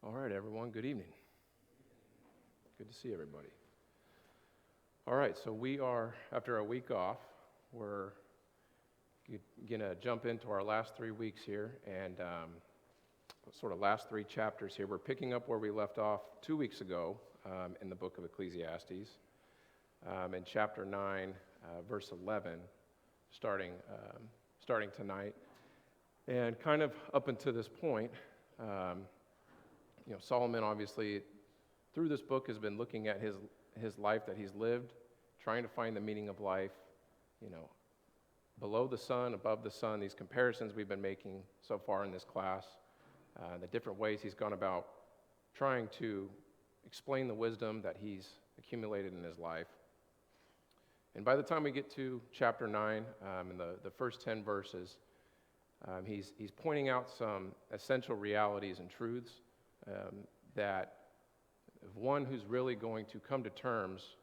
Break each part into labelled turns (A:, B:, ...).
A: All right, everyone, good evening. Good to see everybody. All right, so we are, after a week off, we're going to jump into our last 3 weeks here and sort of last 3 chapters here. We're picking up where we left off 2 weeks ago in the book of Ecclesiastes, in chapter 9, verse 11, starting tonight. And kind of up until this point, Solomon obviously, through this book, has been looking at his life that he's lived, trying to find the meaning of life, below the sun, above the sun, these comparisons we've been making so far in this class, the different ways he's gone about trying to explain the wisdom that he's accumulated in his life. And by the time we get to chapter 9, in the first 10 verses, he's pointing out some essential realities and truths that one who's really going to come to terms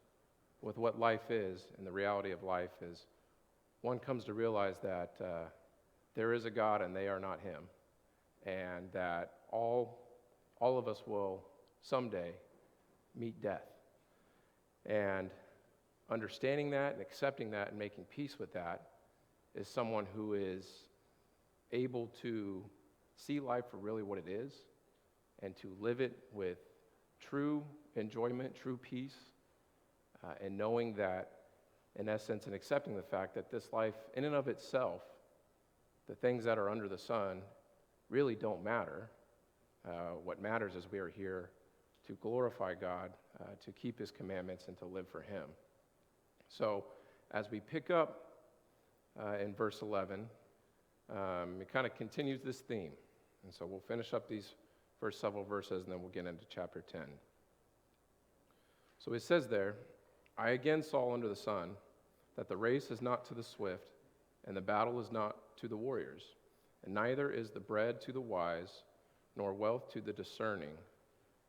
A: with what life is and the reality of life is, one comes to realize that there is a God and they are not him, and that all of us will someday meet death. And understanding that and accepting that and making peace with that is someone who is able to see life for really what it is and to live it with true enjoyment, true peace, and knowing that, in essence, and accepting the fact that this life, in and of itself, the things that are under the sun really don't matter. What matters is we are here to glorify God, to keep his commandments, and to live for him. So, as we pick up in verse 11, it kind of continues this theme. And so we'll finish up these first several verses, and then we'll get into chapter 10. So it says there, I again saw under the sun that the race is not to the swift, and the battle is not to the warriors, and neither is the bread to the wise, nor wealth to the discerning,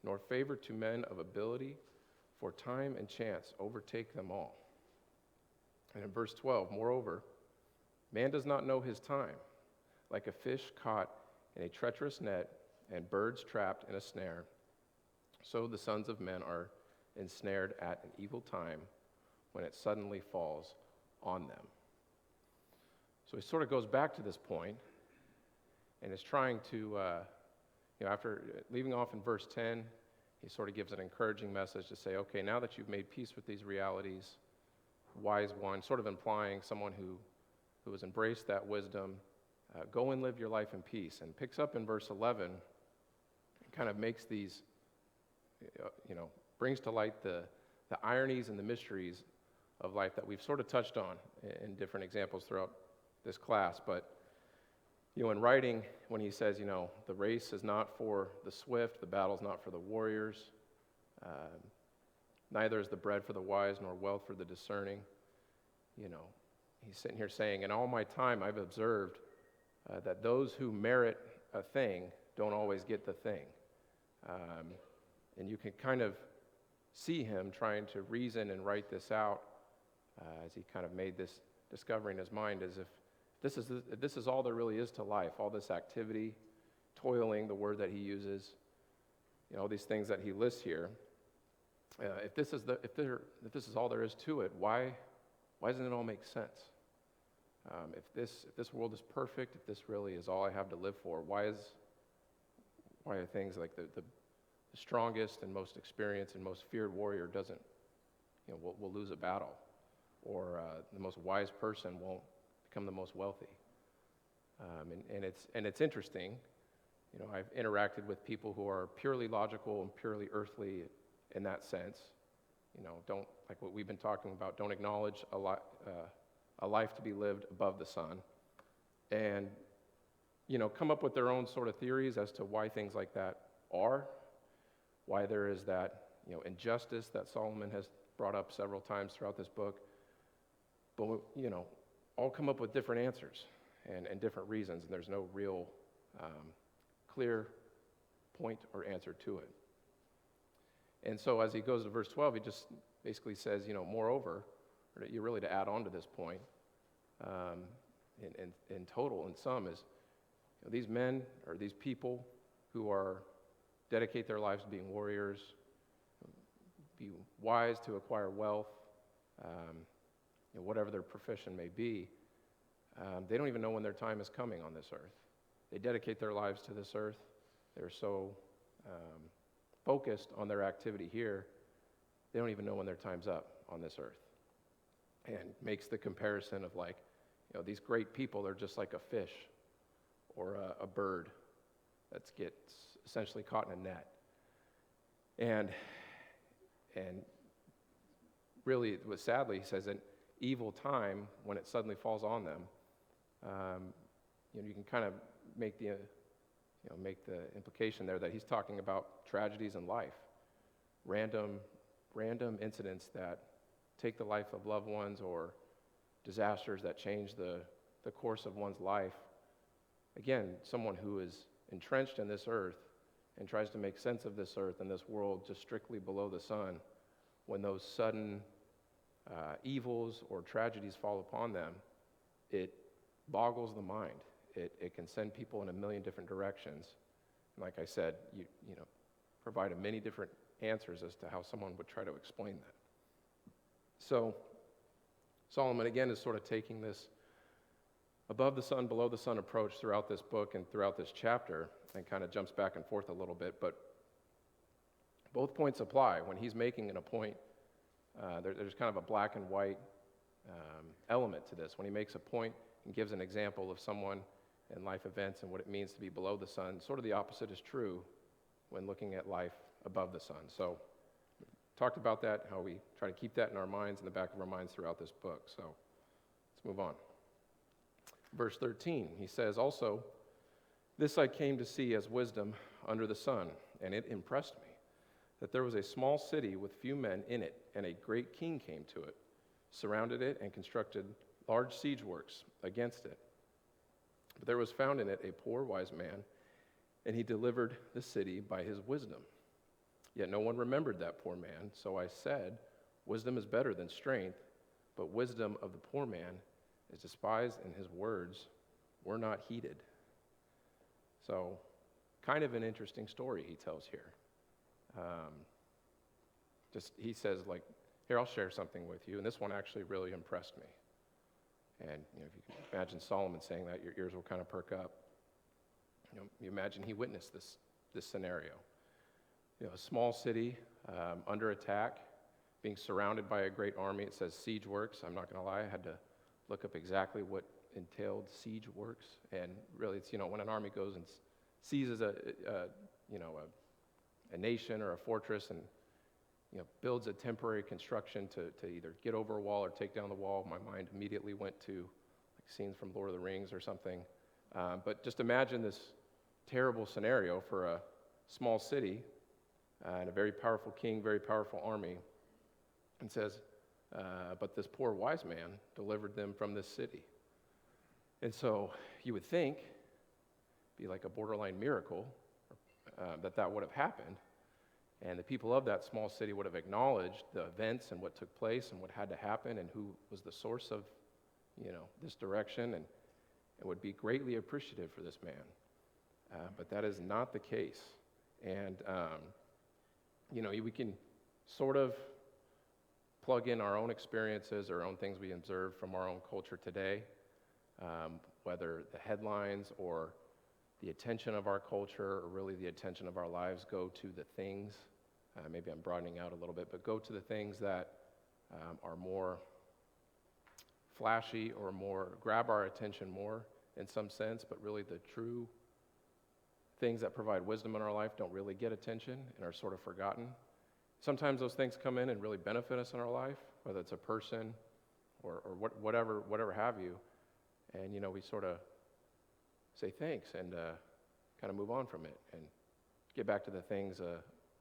A: nor favor to men of ability, for time and chance overtake them all. And in verse 12, moreover, man does not know his time, like a fish caught in a treacherous net, and birds trapped in a snare. So the sons of men are ensnared at an evil time when it suddenly falls on them. So he sort of goes back to this point and is trying to, after leaving off in verse 10, he sort of gives an encouraging message to say, okay, now that you've made peace with these realities, wise one, sort of implying someone who has embraced that wisdom, go and live your life in peace. And picks up in verse 11, kind of makes these, brings to light the ironies and the mysteries of life that we've sort of touched on in different examples throughout this class. But, in writing, when he says, the race is not for the swift, the battle's not for the warriors, neither is the bread for the wise, nor wealth for the discerning, he's sitting here saying, in all my time I've observed that those who merit a thing don't always get the thing. And you can kind of see him trying to reason and write this out as he kind of made this discovery in his mind, as if this is all there really is to life, all this activity, toiling, the word that he uses, all these things that he lists here. If this is all there is to it, why doesn't it all make sense? If this world is perfect, if this really is all I have to live for, why are things like the strongest and most experienced and most feared warrior doesn't, will lose a battle, or the most wise person won't become the most wealthy? And it's interesting. I've interacted with people who are purely logical and purely earthly in that sense. Don't, like what we've been talking about, don't acknowledge a life to be lived above the sun, and come up with their own sort of theories as to why things like that are, why there is that injustice that Solomon has brought up several times throughout this book. But all come up with different answers and different reasons, and there's no real clear point or answer to it. And so as he goes to verse 12, he just basically says, moreover, or you really to add on to this point, in total, in sum, is these men or these people who are dedicate their lives to being warriors, be wise to acquire wealth, whatever their profession may be, they don't even know when their time is coming on this earth. They dedicate their lives to this earth. They're so focused on their activity here, they don't even know when their time's up on this earth. And makes the comparison of like, these great people are just like a fish or a bird that gets essentially caught in a net. And really, it was sadly, he says, an evil time when it suddenly falls on them. You can kind of make the implication there that he's talking about tragedies in life, random incidents that take the life of loved ones or disasters that change the course of one's life. Again, someone who is entrenched in this earth and tries to make sense of this earth and this world just strictly below the sun, when those sudden evils or tragedies fall upon them, it boggles the mind. It can send people in a million different directions. And like I said, you provide many different answers as to how someone would try to explain that. So Solomon, again, is sort of taking this above the sun, below the sun approach throughout this book and throughout this chapter, and kind of jumps back and forth a little bit. But both points apply. When he's making a point, there's kind of a black and white element to this. When he makes a point and gives an example of someone in life events and what it means to be below the sun, sort of the opposite is true when looking at life above the sun. So talked about that, how we try to keep that in our minds, in the back of our minds throughout this book. So let's move on. Verse 13, he says, also, this I came to see as wisdom under the sun, and it impressed me, that there was a small city with few men in it, and a great king came to it, surrounded it, and constructed large siege works against it. But there was found in it a poor wise man, and he delivered the city by his wisdom. Yet no one remembered that poor man, so I said, wisdom is better than strength, but wisdom of the poor man is despised, and his words were not heeded. So, kind of an interesting story he tells here. He says, like, here, I'll share something with you, and this one actually really impressed me. And if you can imagine Solomon saying that, your ears will kind of perk up. You imagine he witnessed this scenario. A small city under attack, being surrounded by a great army. It says siege works. I'm not going to lie, I had to look up exactly what entailed siege works. And really, it's when an army goes and seizes a nation or a fortress and builds a temporary construction to either get over a wall or take down the wall. My mind immediately went to like scenes from Lord of the Rings or something. But just imagine this terrible scenario for a small city and a very powerful king, very powerful army, and says, but this poor wise man delivered them from this city. And so you would think, be like a borderline miracle, that would have happened. And the people of that small city would have acknowledged the events and what took place and what had to happen and who was the source of, this direction, and would be greatly appreciative for this man. But that is not the case. And, we can sort of plug in our own experiences, our own things we observe from our own culture today, whether the headlines or the attention of our culture or really the attention of our lives go to the things, maybe I'm broadening out a little bit, but go to the things that are more flashy or more grab our attention more in some sense, but really the true things that provide wisdom in our life don't really get attention and are sort of forgotten. Sometimes those things come in and really benefit us in our life, whether it's a person or whatever have you, and we sort of say thanks and kind of move on from it and get back to the things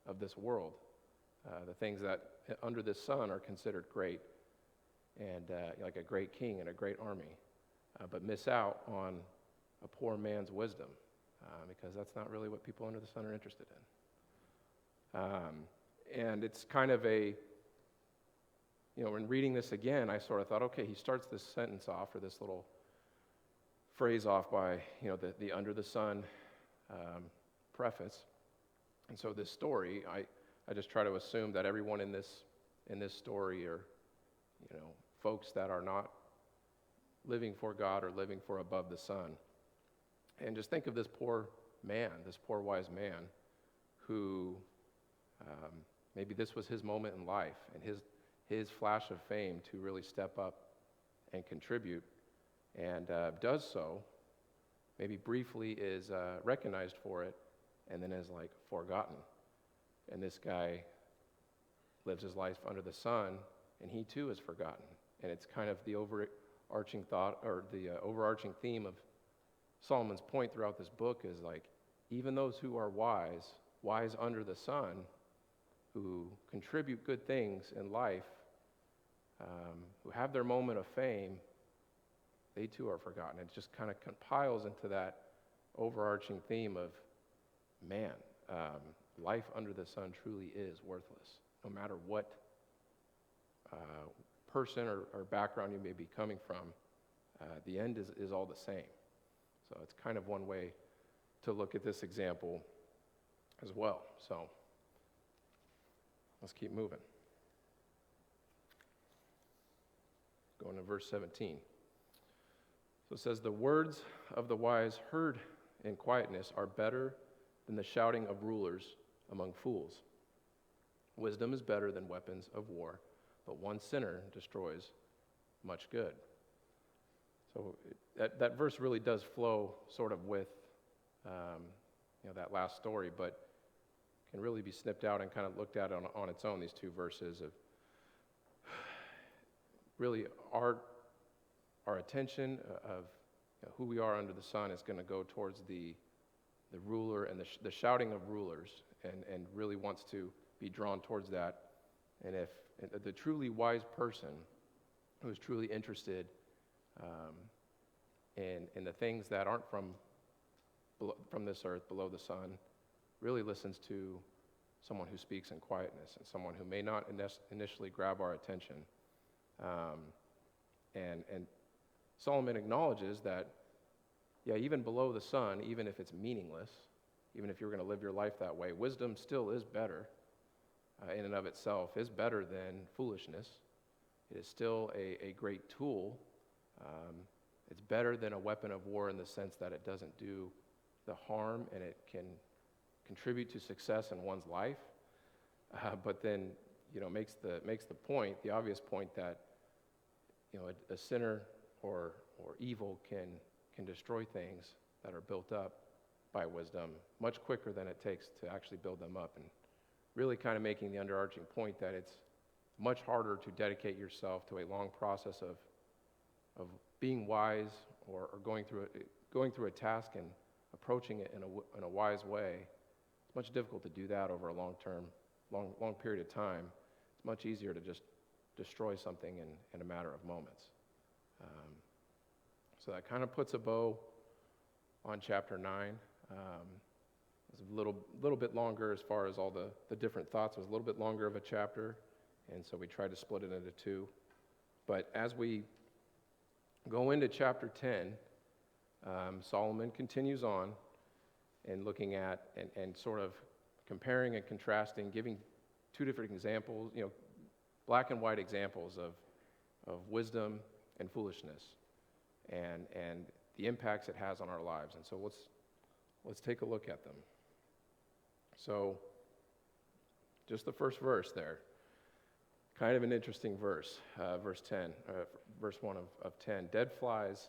A: of this world, the things that under this sun are considered great, and like a great king and a great army, but miss out on a poor man's wisdom, because that's not really what people under the sun are interested in. And it's kind of when reading this again, I sort of thought, okay, he starts this sentence off, or this little phrase off by, the under the sun preface. And so this story, I just try to assume that everyone in this story are, folks that are not living for God or living for above the sun. And just think of this poor man, this poor wise man, who maybe this was his moment in life and his flash of fame to really step up and contribute, and does so, maybe briefly is recognized for it, and then is like forgotten. And this guy lives his life under the sun, and he too is forgotten. And it's kind of the overarching thought, or the overarching theme of Solomon's point throughout this book is like, even those who are wise under the sun, who contribute good things in life, who have their moment of fame, they too are forgotten. It just kind of compiles into that overarching theme of, man, life under the sun truly is worthless. No matter what person or background you may be coming from, the end is all the same. So it's kind of one way to look at this example as well. So let's keep moving. Going to verse 17. So it says, the words of the wise heard in quietness are better than the shouting of rulers among fools. Wisdom is better than weapons of war, but one sinner destroys much good. So that verse really does flow sort of with that last story, but can really be snipped out and kind of looked at on its own, these two verses of really our attention of who we are under the sun is going to go towards the ruler and the shouting of rulers, and really wants to be drawn towards that. And if the truly wise person who is truly interested in the things that aren't from this earth, below the sun, really listens to someone who speaks in quietness and someone who may not initially grab our attention. And Solomon acknowledges that, even below the sun, even if it's meaningless, even if you're going to live your life that way, wisdom still is better in and of itself, is better than foolishness. It is still a great tool. It's better than a weapon of war in the sense that it doesn't do the harm, and it can contribute to success in one's life. But then, makes the point, the obvious point, that a sinner or evil can destroy things that are built up by wisdom much quicker than it takes to actually build them up, and really kind of making the underarching point that it's much harder to dedicate yourself to a long process of being wise or going through a task and approaching it in a wise way. It's much difficult to do that over a long period of time. It's much easier to just destroy something in a matter of moments. So that kind of puts a bow on chapter 9. It's a little bit longer as far as all the different thoughts. It was a little bit longer of a chapter, and so we tried to split it into two. But as we go into chapter 10, Solomon continues on and looking at and sort of comparing and contrasting, giving two different examples, black and white examples of wisdom and foolishness, and the impacts it has on our lives. And so let's take a look at them. So just the first verse there, kind of an interesting verse, verse 1 of 10. Dead flies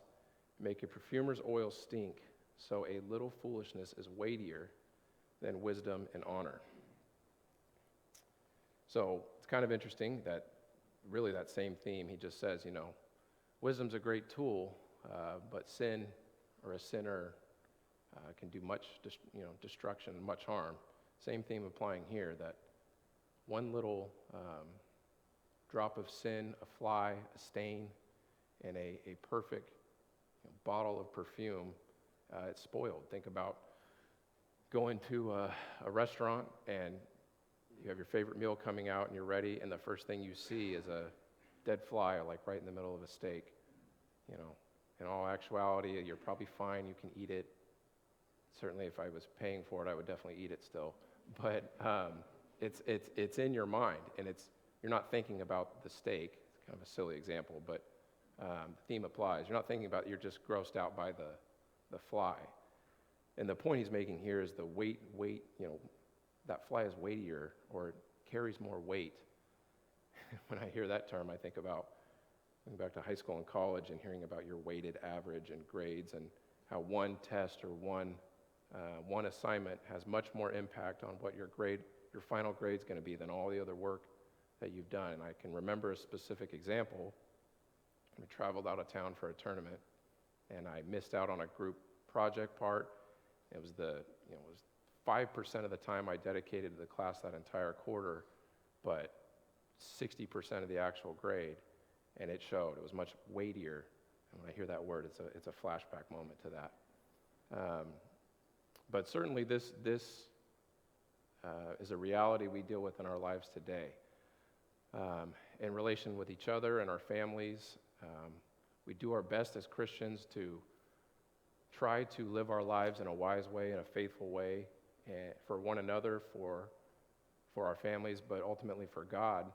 A: make a perfumer's oil stink, so a little foolishness is weightier than wisdom and honor. So it's kind of interesting that really that same theme, he just says, wisdom's a great tool, but sin or a sinner can do much destruction and much harm. Same theme applying here, that one little drop of sin, a fly, a stain, and a perfect bottle of perfume, it's spoiled. Think about going to a restaurant and you have your favorite meal coming out and you're ready, and the first thing you see is a dead fly, like right in the middle of a steak. In all actuality, you're probably fine, you can eat it. Certainly, if I was paying for it, I would definitely eat it still. But it's in your mind, and you're not thinking about the steak. It's kind of a silly example, but the theme applies. You're not thinking about it, you're just grossed out by the fly. And the point he's making here is the weight, that fly is weightier, or it carries more weight. When I hear that term, I think about going back to high school and college and hearing about your weighted average and grades, and how one test or one assignment has much more impact on what your final grade is going to be than all the other work that you've done. And I can remember a specific example. We traveled out of town for a tournament, and I missed out on a group project part. It was 5% of the time I dedicated to the class that entire quarter, but 60% of the actual grade, and it showed. It was much weightier. And when I hear that word, it's a flashback moment to that. But certainly this is a reality we deal with in our lives today. In relation with each other and our families, we do our best as Christians to try to live our lives in a wise way, in a faithful way, for one another, for our families, but ultimately for God.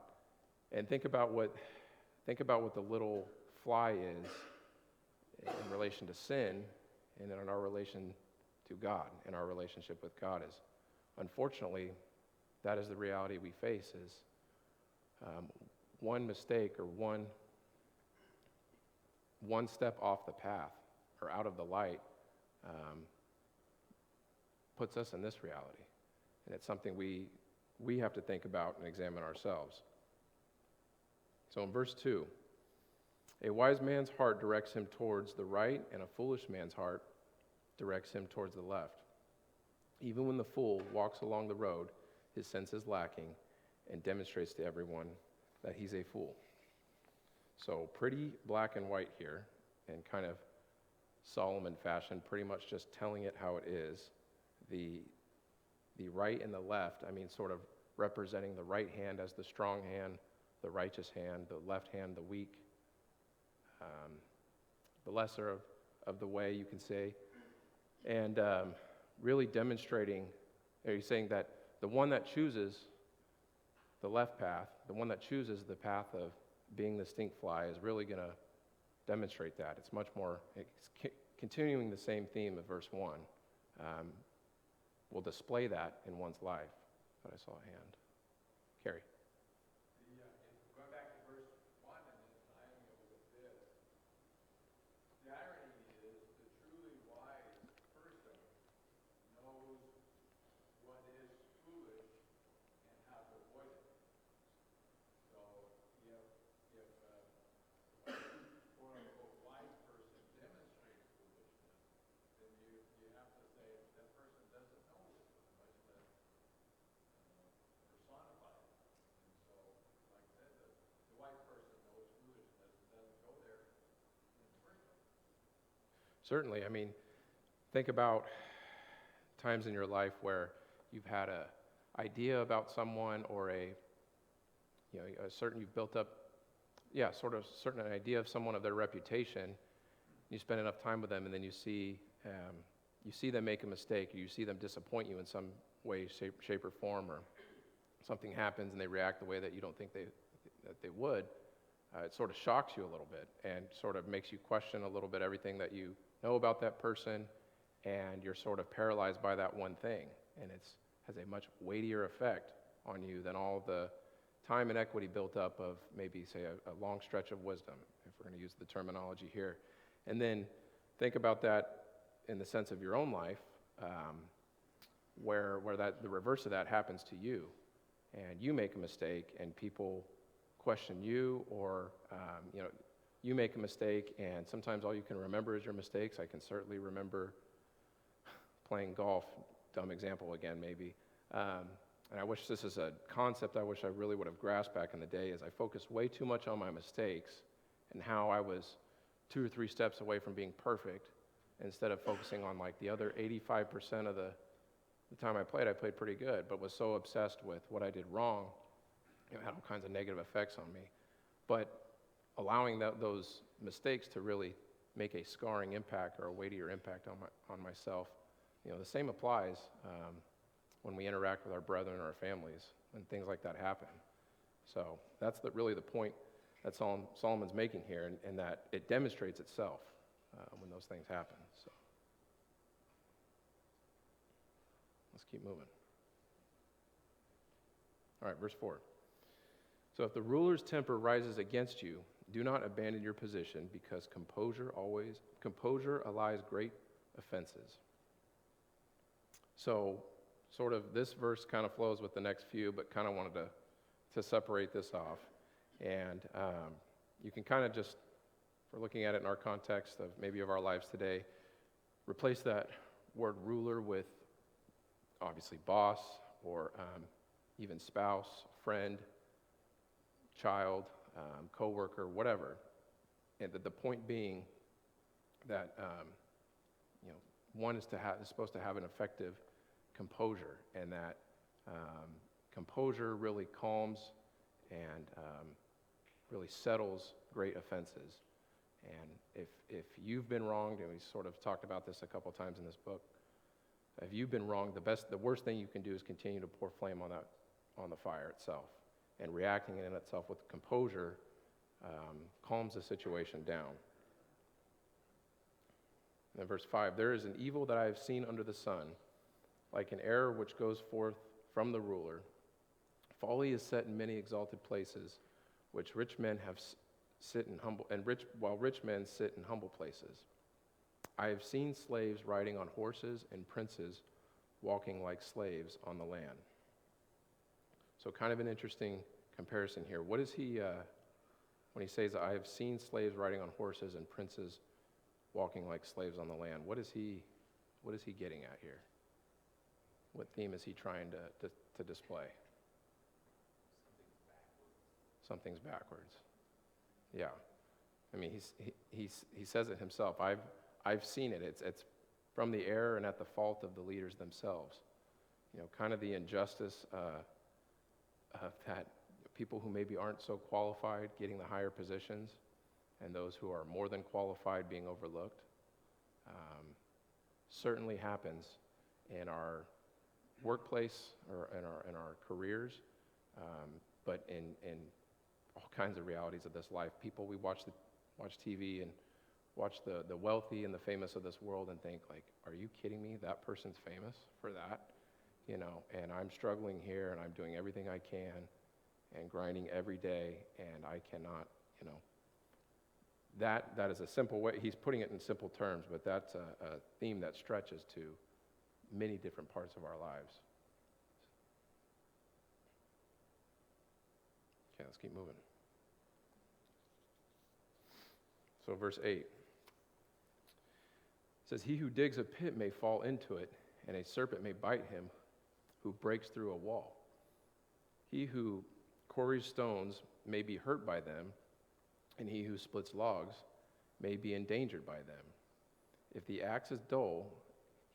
A: And think about what the little fly is in relation to sin, and in our relation to God, and our relationship with God is, unfortunately, that is the reality we face. Is one mistake or one step off the path or out of the light puts us in this reality. And it's something we have to think about and examine ourselves. So in verse 2, a wise man's heart directs him towards the right, and a foolish man's heart directs him towards the left. Even when the fool walks along the road, his sense is lacking and demonstrates to everyone that he's a fool. So pretty black and white here, in kind of Solomon fashion, pretty much just telling it how it is. The right and the left, sort of representing the right hand as the strong hand, the righteous hand, the left hand, the weak, the lesser of the way, you can say. And really demonstrating, he's saying that the one that chooses the left path, the one that chooses the path of being the stink fly, is really going to demonstrate that. It's much more, continuing the same theme of verse 1, will display that in one's life. But I saw a hand. Carrie.
B: Going back to verse 1 and then tying it with this, the irony is the truly wise person knows what is foolish and how to avoid it. So if a quote-unquote wise person demonstrates foolishness, then you have to say that person doesn't know wisdom, much less personify it. And so, like I said, the wise person knows foolishness and doesn't go there in the first place.
A: Certainly. Think about times in your life where you've had a idea about someone, or you've built up, sort of certain idea of someone, of their reputation. You spend enough time with them, and then you see them make a mistake, or you see them disappoint you in some way, shape or form, or something happens and they react the way that you don't think that they would. It sort of shocks you a little bit, and sort of makes you question a little bit everything that you know about that person, and you're sort of paralyzed by that one thing, and it has a much weightier effect on you than all the time and equity built up of maybe, say, a long stretch of wisdom, if we're going to use the terminology here. And then think about that in the sense of your own life, where the reverse of that happens to you, and you make a mistake, and people question you, or you make a mistake, and sometimes all you can remember is your mistakes. I can certainly remember playing golf, dumb example again maybe, and I wish this is a concept I wish I really would have grasped back in the day, is I focused way too much on my mistakes and how I was 2 or 3 steps away from being perfect, instead of focusing on like the other 85% of the time I played pretty good, but was so obsessed with what I did wrong, it had all kinds of negative effects on me. But allowing those mistakes to really make a scarring impact or a weightier impact on myself, The same applies when we interact with our brethren or our families, when things like that happen. So that's really the point that Solomon's making here, and that it demonstrates itself when those things happen. So let's keep moving. All right, verse 4. So if the ruler's temper rises against you, do not abandon your position, because composure allies great offenses. So sort of this verse kind of flows with the next few, but kind of wanted to separate this off. And you can kind of just, if we're looking at it in our context of maybe of our lives today, replace that word ruler with obviously boss, or even spouse, friend, child, coworker, whatever. And the point being that one is supposed to have an effective composure, and that composure really calms and really settles great offenses. And if you've been wronged, and we sort of talked about this a couple times in this book, if you've been wronged, the worst thing you can do is continue to pour flame on the fire itself. And reacting in itself with composure calms the situation down. And then verse 5, there is an evil that I have seen under the sun, like an error which goes forth from the ruler. Folly is set in many exalted places, which rich men while rich men sit in humble places. I have seen slaves riding on horses, and princes walking like slaves on the land. So kind of an interesting comparison here. What is he, when he says, I have seen slaves riding on horses and princes walking like slaves on the land? What is he getting at here? What theme is he trying to display? Something's backwards. Yeah. I mean, he says it himself. I've seen it. It's from the error and at the fault of the leaders themselves. Kind of the injustice that people who maybe aren't so qualified getting the higher positions, and those who are more than qualified being overlooked. Certainly happens in our workplace or in our careers, but in all kinds of realities of this life. People, we watch TV and watch the wealthy and the famous of this world and think, like, are you kidding me? That person's famous for that? And I'm struggling here, and I'm doing everything I can and grinding every day, and I cannot, That is a simple way. He's putting it in simple terms, but that's a theme that stretches to many different parts of our lives. Okay, let's keep moving. So verse 8 says, he who digs a pit may fall into it, and a serpent may bite him who breaks through a wall. He who quarries stones may be hurt by them, and he who splits logs may be endangered by them. If the axe is dull,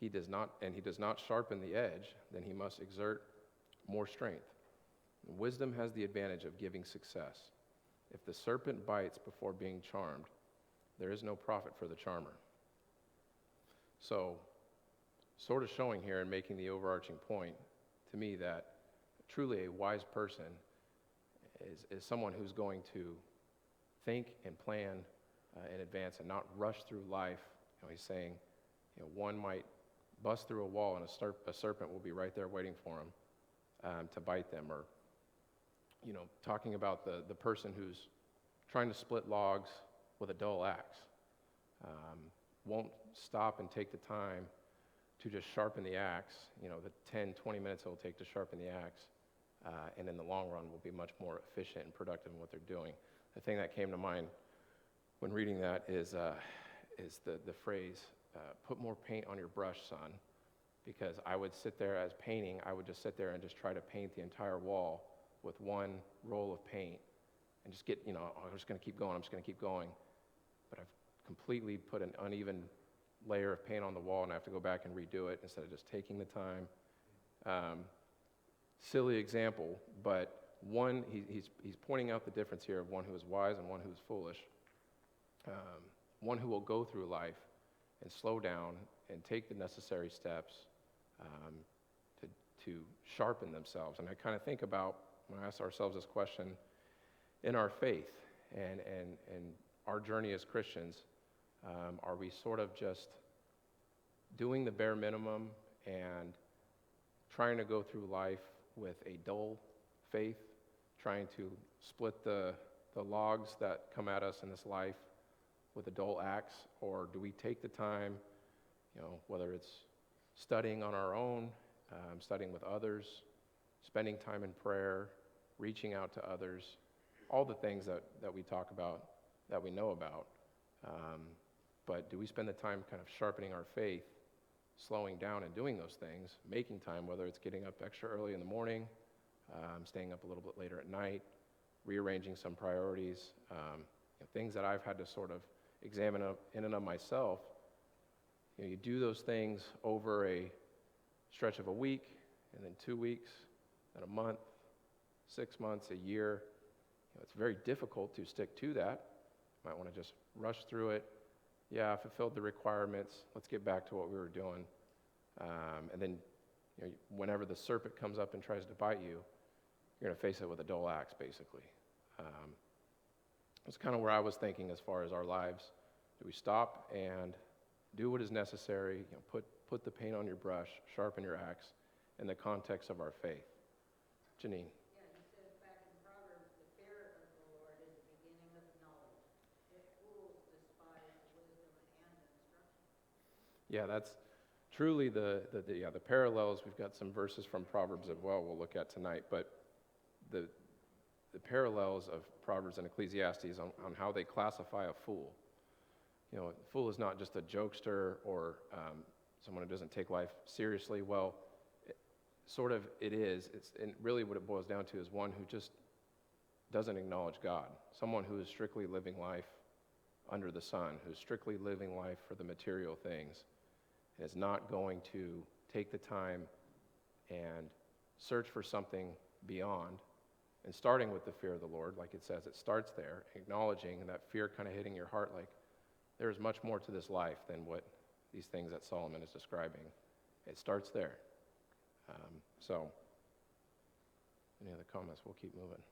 A: he does not sharpen the edge, then he must exert more strength. Wisdom has the advantage of giving success. If the serpent bites before being charmed, there is no profit for the charmer. So, sort of showing here and making the overarching point to me that truly a wise person is someone who's going to think and plan in advance and not rush through life. He's saying, one might bust through a wall and a serpent will be right there waiting for him to bite them. Or, talking about the person who's trying to split logs with a dull axe, won't stop and take the time to just sharpen the axe, the 10, 20 minutes it'll take to sharpen the axe, and in the long run will be much more efficient and productive in what they're doing. The thing that came to mind when reading that is the phrase, put more paint on your brush, son, because I would sit there as painting, I would just sit there and just try to paint the entire wall with one roll of paint and just get, I'm just going to keep going, but I've completely put an uneven layer of paint on the wall and I have to go back and redo it instead of just taking the time. Silly example, but he's pointing out the difference here of one who is wise and one who is foolish. One who will go through life and slow down and take the necessary steps um, to sharpen themselves. And I kind of think about, when I ask ourselves this question, in our faith and our journey as Christians, are we sort of just doing the bare minimum and trying to go through life with a dull faith, trying to split the logs that come at us in this life with a dull axe? Or do we take the time, whether it's studying on our own, studying with others, spending time in prayer, reaching out to others, all the things that we talk about, that we know about. But do we spend the time kind of sharpening our faith, slowing down and doing those things, making time, whether it's getting up extra early in the morning, staying up a little bit later at night, rearranging some priorities, things that I've had to sort of examine in and of myself. You do those things over a stretch of a week, and then 2 weeks, then a month, 6 months, a year. It's very difficult to stick to that. You might want to just rush through it. Yeah, I fulfilled the requirements. Let's get back to what we were doing. And then, whenever the serpent comes up and tries to bite you, you're going to face it with a dull axe, basically. That's kind of where I was thinking as far as our lives. Do we stop and do what is necessary? Put the paint on your brush, sharpen your axe in the context of our faith. Janine.
C: Yeah, he says back in Proverbs, the fear of the Lord is the beginning of knowledge. Yet fools despise wisdom and instruction.
A: Yeah, that's truly the parallels. We've got some verses from Proverbs as well we'll look at tonight, but the parallels of Proverbs and Ecclesiastes on how they classify a fool. A fool is not just a jokester or someone who doesn't take life seriously. Well, it is. And really what it boils down to is one who just doesn't acknowledge God. Someone who is strictly living life under the sun, who's strictly living life for the material things, and is not going to take the time and search for something beyond. And starting with the fear of the Lord, like it says, it starts there, acknowledging, and that fear kind of hitting your heart like, there is much more to this life than what these things that Solomon is describing. It starts there. So, any other comments? We'll keep moving.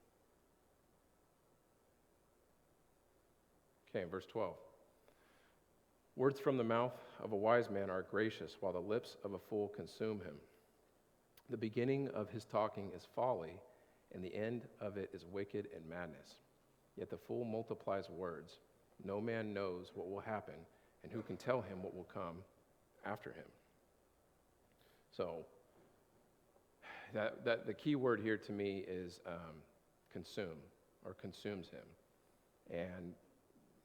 A: Okay, verse 12. Words from the mouth of a wise man are gracious, while the lips of a fool consume him. The beginning of his talking is folly, and the end of it is wicked and madness. Yet the fool multiplies words. No man knows what will happen, and who can tell him what will come after him? So, that the key word here to me is consume, or consumes him. And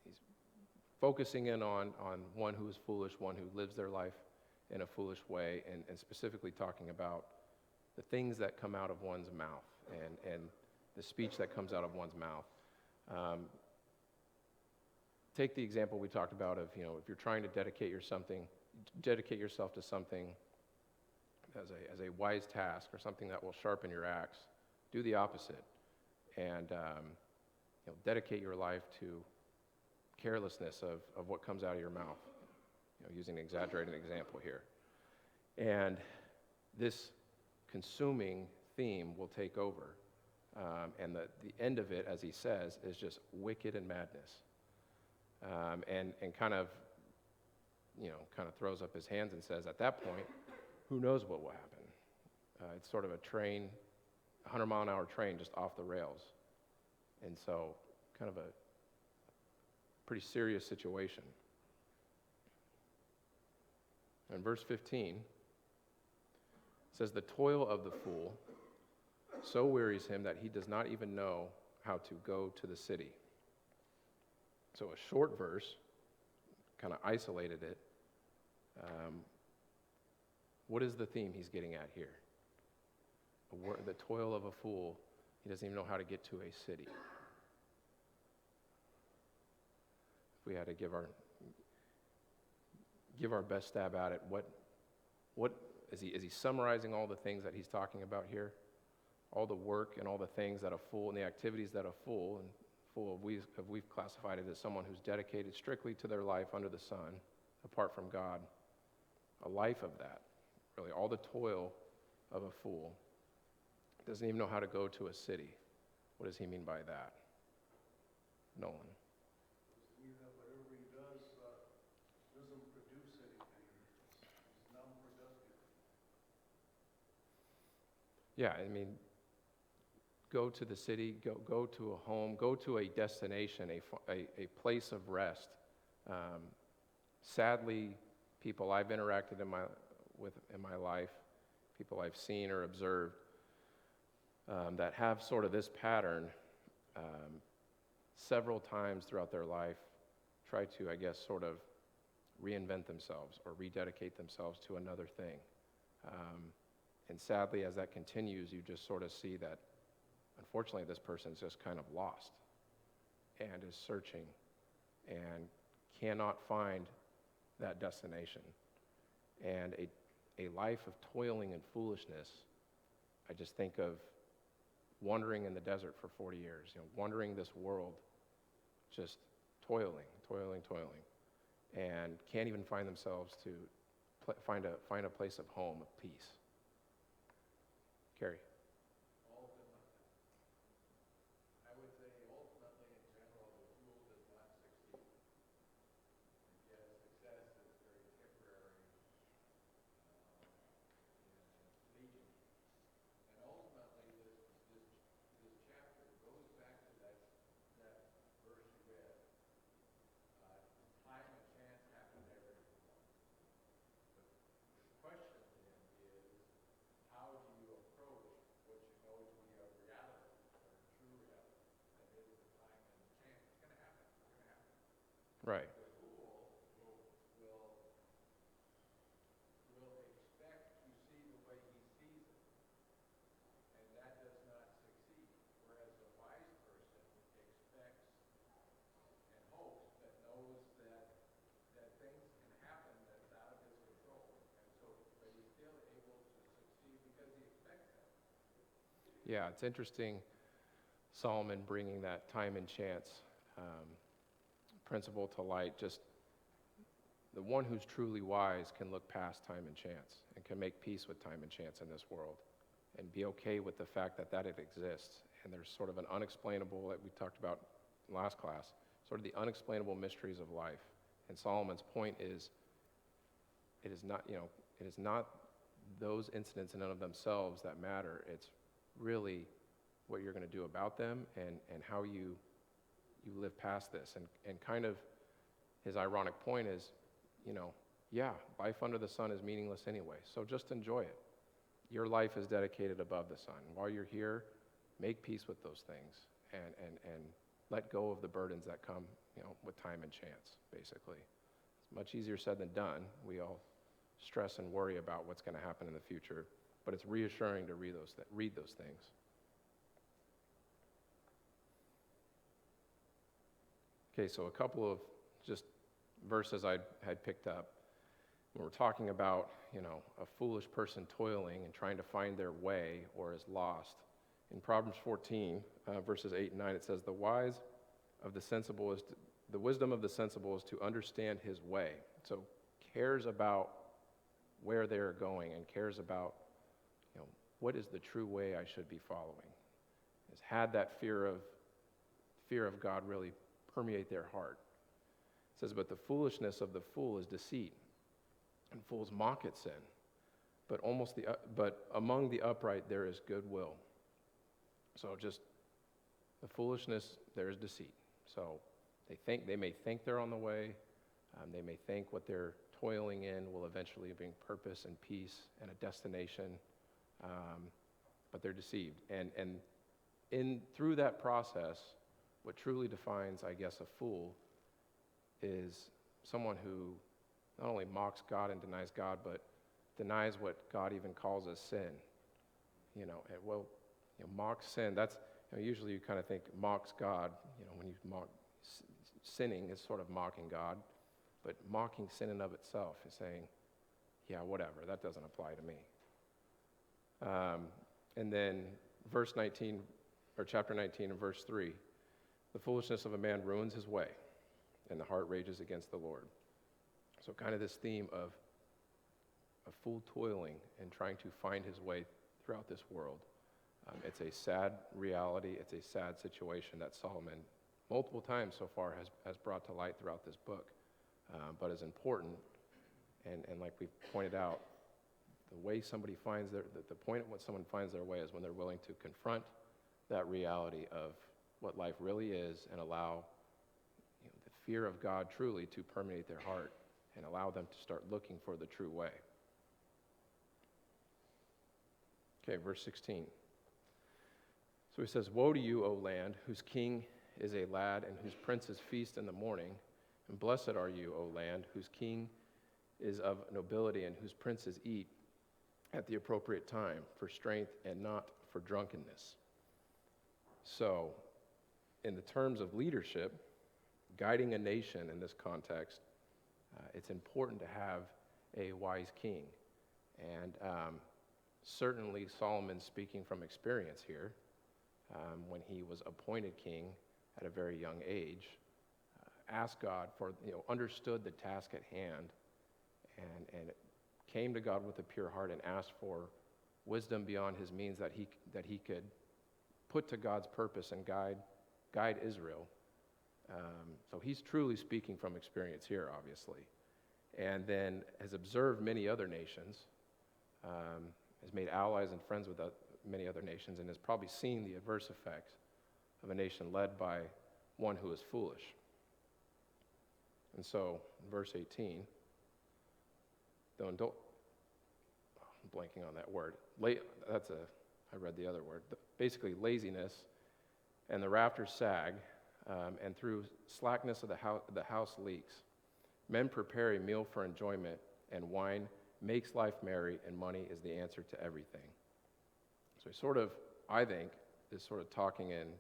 A: he's focusing in on one who is foolish, one who lives their life in a foolish way, and specifically talking about the things that come out of one's mouth and the speech that comes out of one's mouth. Take the example we talked about of, if you're trying to dedicate yourself to something as a wise task or something that will sharpen your axe, do the opposite and dedicate your life to carelessness of what comes out of your mouth, using an exaggerated example here. And this consuming theme will take over. And the end of it, as he says, is just wicked and madness. And kind of throws up his hands and says, at that point, who knows what will happen? It's sort of a 100-mile-an-hour train just off the rails. And so, kind of a pretty serious situation. And verse 15 says, the toil of the fool so wearies him that he does not even know how to go to the city. So a short verse, kind of isolated it. What is the theme he's getting at here? The toil of a fool, he doesn't even know how to get to a city. If we had to give our best stab at it, what is he summarizing all the things that he's talking about here? All the work and all the things that a fool and the activities that a fool, and we've classified it as someone who's dedicated strictly to their life under the sun, apart from God, a life of that, really, all the toil of a fool. Doesn't even know how to go to a city. What does he mean by that? Nolan.
B: Just mean that whatever he doesn't produce anything. It's non-productive.
A: Yeah, I mean, go to the city, go to a home, go to a destination, a place of rest. Sadly, people I've interacted with in my life, people I've seen or observed, that have sort of this pattern several times throughout their life, try to, I guess, sort of reinvent themselves or rededicate themselves to another thing. And sadly, as that continues, you just sort of see that, unfortunately, this person's just kind of lost and is searching and cannot find that destination. And a life of toiling and foolishness, I just think of wandering in the desert for 40 years, wandering this world, just toiling, and can't even find themselves to find a place of home, of peace. Carrie.
B: Ultimately, I would say ultimately in general, the fool does not succeed. Because success is very temporary and fleeting. And ultimately, this chapter goes back to that verse you read. Time and chance happen to everyone. The question then is, how do you approach what you know to be a reality, or a true reality? That is the time and the chance. It's going to happen. It's going to happen.
A: Right.
B: The fool will expect to see the way he sees it, and that does not succeed. Whereas a wise person expects and hopes that knows that things can happen that's out of his control, and so but he's still able to succeed because he expects that.
A: Yeah, it's interesting, Solomon bringing that time and chance principle to light. Just the one who's truly wise can look past time and chance and can make peace with time and chance in this world and be okay with the fact that it exists. And there's sort of an unexplainable, that we talked about in last class, sort of the unexplainable mysteries of life. And Solomon's point is, it is not those incidents in and of themselves that matter. It's really what you're going to do about them and how you live past this. And kind of his ironic point is, life under the sun is meaningless anyway, so just enjoy it. Your life is dedicated above the sun. While you're here, make peace with those things and let go of the burdens that come, with time and chance, basically. It's much easier said than done. We all stress and worry about what's going to happen in the future, but it's reassuring to read those things. Okay, so a couple of just verses I had picked up. When we're talking about, a foolish person toiling and trying to find their way or is lost. In Proverbs 14, verses 8 and 9, it says, the wisdom of the sensible is to understand his way. So cares about where they're going and cares about, what is the true way I should be following. Has had that fear of God really permeate their heart. It says, but the foolishness of the fool is deceit, and fools mock at sin. But among the upright there is goodwill. So just the foolishness, there is deceit. So they may think they're on the way. They may think what they're toiling in will eventually bring purpose and peace and a destination, but they're deceived. And through that process, what truly defines, I guess, a fool is someone who not only mocks God and denies God, but denies what God even calls as sin. Mocks sin. That's usually you kind of think mocks God. When you mock sinning is sort of mocking God, but mocking sin in of itself is saying, yeah, whatever. That doesn't apply to me. And then verse 19, or chapter 19, and verse 3. The foolishness of a man ruins his way, and the heart rages against the Lord. So kind of this theme of a fool toiling and trying to find his way throughout this world. It's a sad reality. It's a sad situation that Solomon multiple times so far has brought to light throughout this book, but is important. And like we've pointed out, the way somebody finds the point at when someone finds their way is when they're willing to confront that reality of what life really is and allow the fear of God truly to permeate their heart and allow them to start looking for the true way. Okay, verse 16. So he says, "Woe to you, O land, whose king is a lad and whose princes feast in the morning. And blessed are you, O land, whose king is of nobility and whose princes eat at the appropriate time for strength and not for drunkenness." So, in the terms of leadership, guiding a nation in this context, it's important to have a wise king. And certainly Solomon's speaking from experience here. When he was appointed king at a very young age, asked God for, understood the task at hand, and came to God with a pure heart and asked for wisdom beyond his means that he could put to God's purpose and guide Israel. So he's truly speaking from experience here, obviously, and then has observed many other nations, has made allies and friends with many other nations, and has probably seen the adverse effects of a nation led by one who is foolish. And so, in verse 18, I'm blanking on that word. I read the other word. Basically, laziness, and the rafters sag, and through slackness of the house leaks. Men prepare a meal for enjoyment, and wine makes life merry, and money is the answer to everything. So he sort of, I think, is sort of talking in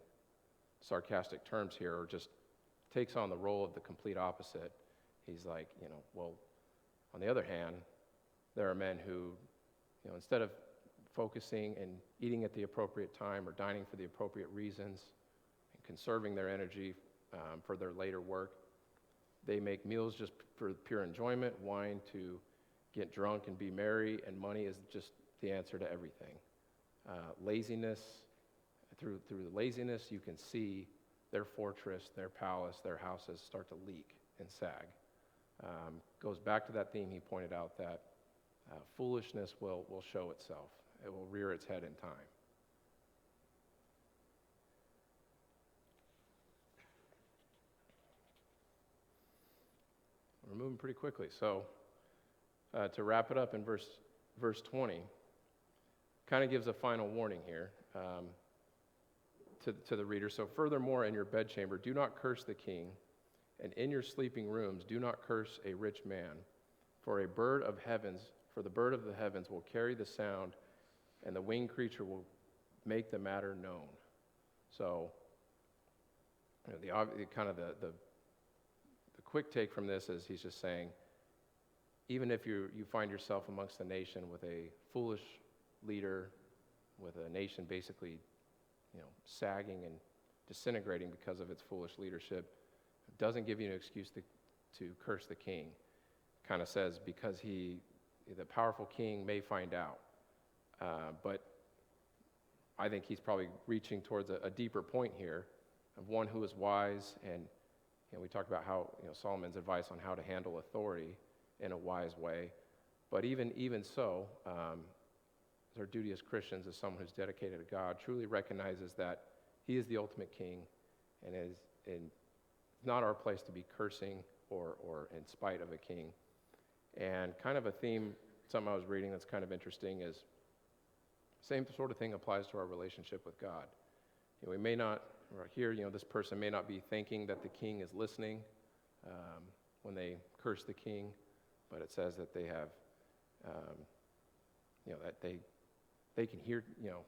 A: sarcastic terms here, or just takes on the role of the complete opposite. He's like, well, on the other hand, there are men who, instead of focusing and eating at the appropriate time or dining for the appropriate reasons and conserving their energy for their later work, they make meals just for pure enjoyment, wine to get drunk and be merry, and money is just the answer to everything. Laziness, through the laziness, you can see their fortress, their palace, their houses start to leak and sag. Goes back to that theme he pointed out, that foolishness will show itself. It will rear its head in time. We're moving pretty quickly. So to wrap it up in verse 20, kind of gives a final warning here to the reader. "So furthermore, in your bedchamber, do not curse the king, and in your sleeping rooms, do not curse a rich man, for the bird of the heavens will carry the sound, and the winged creature will make the matter known." So, the quick take from this is he's just saying, even if you find yourself amongst a nation with a foolish leader, with a nation basically, sagging and disintegrating because of its foolish leadership, it doesn't give you an excuse to curse the king. Kind of says, because the powerful king may find out. But I think he's probably reaching towards a deeper point here of one who is wise, and we talked about how Solomon's advice on how to handle authority in a wise way. But even so, our duty as Christians, as someone who's dedicated to God, truly recognizes that he is the ultimate king, and it's not our place to be cursing or in spite of a king. And kind of a theme, something I was reading that's kind of interesting is, same sort of thing applies to our relationship with God. We may not, or here, this person may not be thinking that the king is listening when they curse the king, but it says that they have, that they can hear,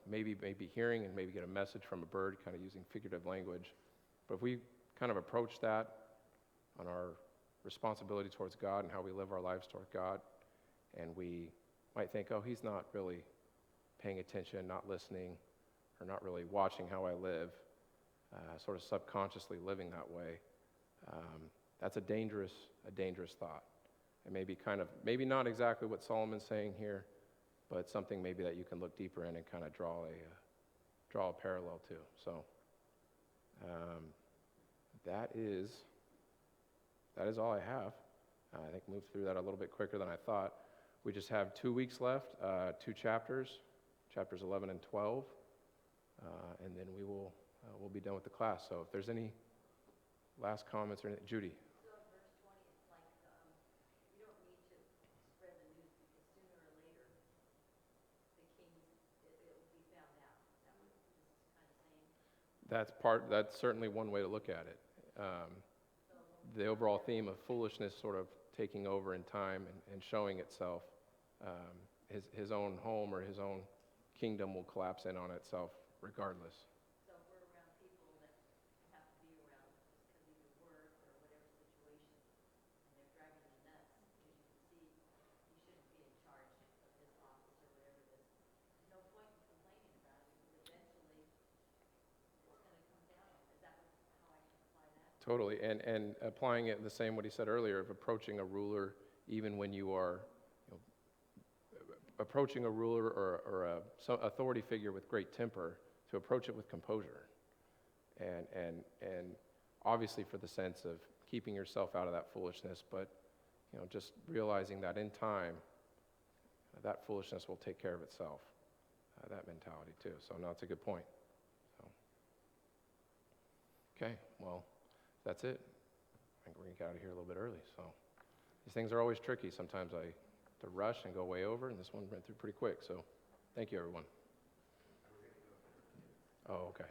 A: maybe hearing and maybe get a message from a bird, kind of using figurative language. But if we kind of approach that on our responsibility towards God and how we live our lives toward God, and we might think, oh, he's not really paying attention, not listening, or not really watching how I live, sort of subconsciously living that way, that's a dangerous thought. and maybe not exactly what Solomon's saying here, but something maybe that you can look deeper in and kind of draw a parallel to. So that is all I have. I think moved through that a little bit quicker than I thought. We just have 2 weeks left, 2 chapters, chapters 11 and 12, and then we'll be done with the class. So if there's any last comments or anything, Judy.
C: So in verse 20, it's like, you don't need to spread the news because sooner or later, the kings, it will be found out. Is that what this is kind of saying?
A: That's certainly one way to look at it. The overall theme of foolishness sort of taking over in time and showing itself. His own home or his own kingdom will collapse in on itself regardless.
C: So if we're around people that have to be around just because of your work or whatever situation, and they're driving you nuts because you can see you shouldn't be in charge of this office or whatever it is, there's no point in complaining about it because eventually it's going to come down. Is that how I can apply that?
A: Totally, and applying it the same what he said earlier of approaching a ruler even when you are approaching a ruler or some authority figure with great temper, to approach it with composure, and obviously for the sense of keeping yourself out of that foolishness, but just realizing that in time, that foolishness will take care of itself. That mentality too. So no, it's a good point. So, okay, well, that's it. I think we're gonna get out of here a little bit early. So these things are always tricky. Sometimes I to rush and go way over, and this one went through pretty quick. So thank you, everyone. Oh, okay.